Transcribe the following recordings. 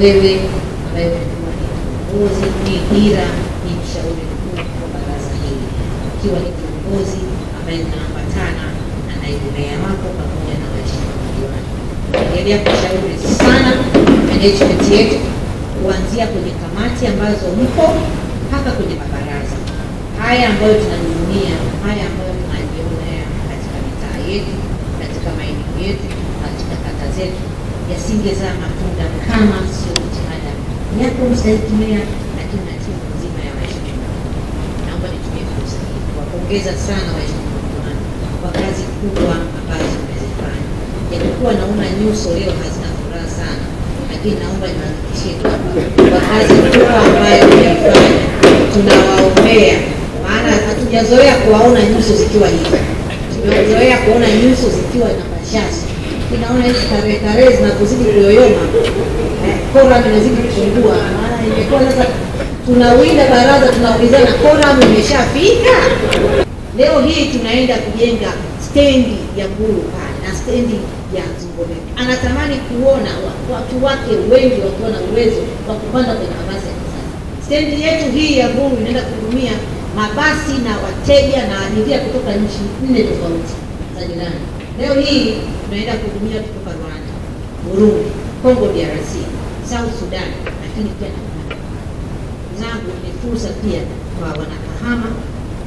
wewe ambaye umekuwa ni kiongozi, ni dira, ni mshauri mkuu wa baraza hili, ikiwa ni kiongozi ambaye unaambatana na naibu meya wako pamoja na waheshimiwa madiwani. Endelea kushauri sana management yetu, kuanzia kwenye kamati ambazo mko mpaka kwenye mabaraza haya ambayo tunahudumia, haya ambayo tunajionea katika mitaa yetu, katika maeneo yetu, katika kata zetu, yasingezaa matunda kama sio jitihada yako mstahiki meya, lakini na timu nzima ya waheshimiwa. Naomba nitumie fursa hii kuwapongeza sana waheshimiwa madiwani kwa kazi kubwa ambazo mmezifanya. Japokuwa naona nyuso leo hazina furaha sana, lakini naomba niwahakikishie kwa kazi kubwa ambayo mmeifanya. Tunawaombea, maana hatujazoea kuwaona nyuso zikiwa hivi. Tumezoea kuona nyuso zikiwa na bashasha. Tunaona hizi tarehe zinapozidi kuyoyoma, kora inazidi kupungua. Maana imekuwa sasa tunawinda baraza, tunaulizana kora imeshafika. Leo hii tunaenda kujenga stendi ya Mbulu pale na stendi ya Zungome. Anatamani kuona watu wake wengi wakiwa na uwezo wa kupanda kwenye mabasi ya kisasa. Stendi yetu hii ya Mbulu inaenda kuhudumia mabasi na wateja na abiria kutoka nchi 4 tofauti za jirani. Leo hii tunaenda kuhudumia kutoka Rwanda, Burundi, Congo DRC, South Sudan, lakini pia na Uganda. Zangu ni fursa pia kwa wanakahama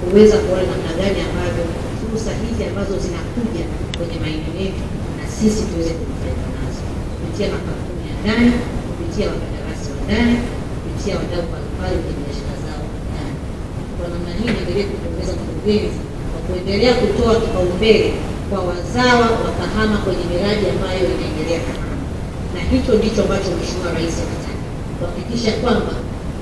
kuweza kuona namna gani ambavyo fursa hizi ambazo zinakuja kwenye maeneo yetu na sisi tuweze kunufaika nazo kupitia makampuni ya ndani, kupitia wakandarasi wa ndani, kupitia wadau mbalimbali kwenye biashara zao ndani. Kwa namna hii niendelee kupongeza mkurugenzi kwa kuendelea kutoa kipaumbele kwa wazawa wa Kahama kwenye miradi ambayo inaendelea Kahama. Na hicho ndicho ambacho Mheshimiwa Rais anataka kuhakikisha kwamba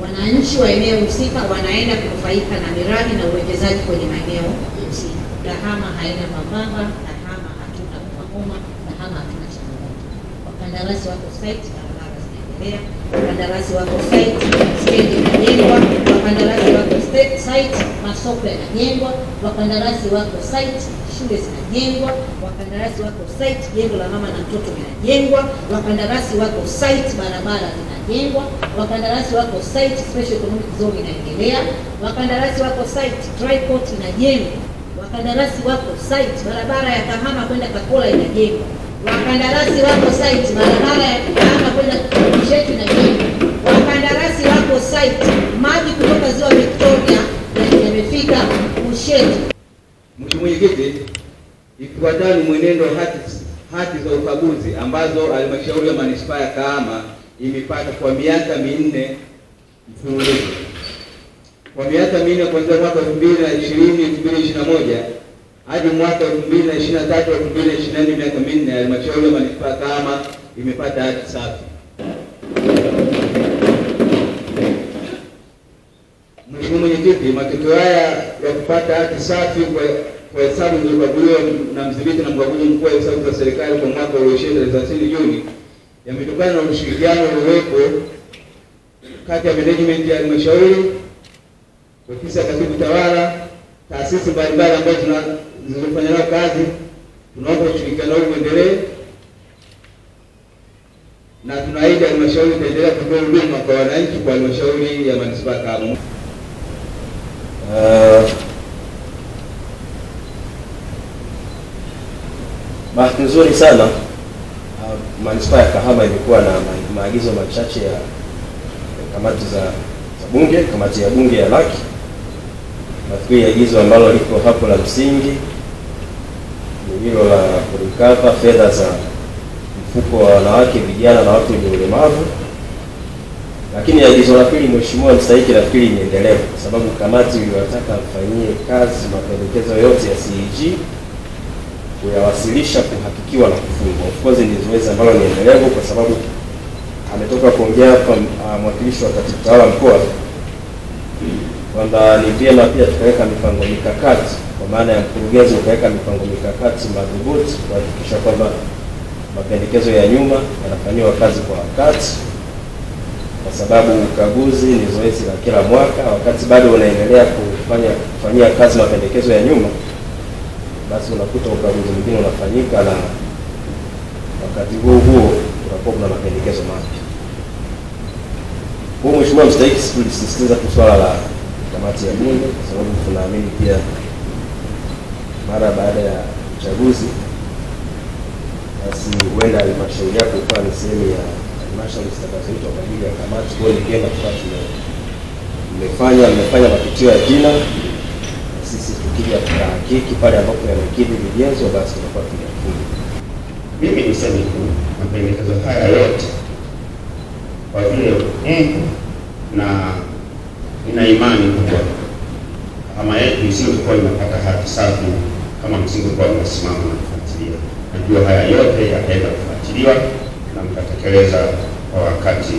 wananchi wa eneo husika wanaenda kunufaika na miradi na uwekezaji kwenye maeneo husika. Kahama haina mabamba, Kahama hatuna mahoma, Kahama hatuna changamoto. Wakandarasi wako site, barabara zinaendelea. Wakandarasi wako site, stendi inajengwa. Wakandarasi wako site, masoko yanajengwa. Wakandarasi wako site, shule zinajengwa. Wakandarasi wako site, jengo la mama na mtoto linajengwa. Wakandarasi wako site, barabara zinajengwa. Wakandarasi wako site, special economic zone inaendelea. Wakandarasi wako site, dry port inajengwa. Wakandarasi wako site, barabara ya Kahama kwenda Kakola inajengwa. Wakandarasi wako site, barabara ya Kahama kwenda Kishetu inajengwa. Wakandarasi wako site, maji kutoka ziwa Victoria yamefika Ushetu. Mheshimiwa Mwenyekiti, ikifuatana ni mwenendo hati za ukaguzi ambazo halmashauri ya manispaa ya Kahama imepata kwa miaka 4 mfululizo. Kwa miaka 4 kuanzia mwaka 2020-2021 hadi mwaka 2023-2024, miaka 4 halmashauri ya manispaa ya Kahama imepata hati safi. Mheshimiwa Mwenyekiti, matokeo haya ya kupata hati safi kwa hesabu zilizokaguliwa na mdhibiti na mkaguzi mkuu wa hesabu za serikali kwa mwaka ulioishia tarehe 30 Juni yametokana na ushirikiano uliopo kati ya management ya halmashauri, ofisi ya katibu tawala, taasisi mbalimbali ambazo zinafanya nao kazi. Tunaomba ushirikiano huu uendelee na tunaahidi halmashauri itaendelea kutoa huduma kwa wananchi kwa halmashauri ya manispaa ya Kahama. Bahati nzuri sana manispaa ya Kahama imekuwa na maagizo machache ya kamati za bunge, kamati ya bunge ya laki. Nafikiri agizo ambalo liko hapo la msingi ni hilo la kurikava fedha za mfuko wa wanawake, vijana na watu wenye ulemavu. Lakini agizo la pili, Mheshimiwa mstahiki, nafikiri ni endelevu kwa sababu kamati iliwataka mfanyie kazi mapendekezo yote ya CAG kuyawasilisha, kuhakikiwa na kufungwa. Of course ni zoezi ambalo ni endelevu kwa sababu ametoka kuongea hapa mwakilishi wa katibu tawala mkoa kwamba ni vyema pia tukaweka mipango mikakati, kwa maana ya mkurugenzi ukaweka mipango mikakati madhubuti kuhakikisha kwamba mapendekezo ya nyuma yanafanywa kazi kwa wakati, kwa sababu ukaguzi ni zoezi la kila mwaka. Wakati bado unaendelea kufanyia kazi mapendekezo ya nyuma, basi unakuta ukaguzi mwingine unafanyika na wakati huo unakuwa kuna mapendekezo mapya. Mheshimiwa Mstahiki, tulisisitiza tu swala la kamati ya Bunge kwa sababu tunaamini pia mara baada ya uchaguzi basi huenda halmashauri yako ikawa ni sehemu ya halmashauri zitakazoitwa kwa ajili ya kamati. Kwa hiyo ni vyema tukawa mmefanya mapitio ya jina, sisi tukija tutahakiki pale ambapo yamekidhi vigezo, basi tunakuwa tumefunga. Mimi niseme tu mapendekezo haya yote kwa vile na nina imani kubwa kama yetu isingekuwa inapata hati safi kama msingekuwa mnasimama na kufuatilia. Najua haya yote yataenda kufuatiliwa na mtatekeleza kwa wakati.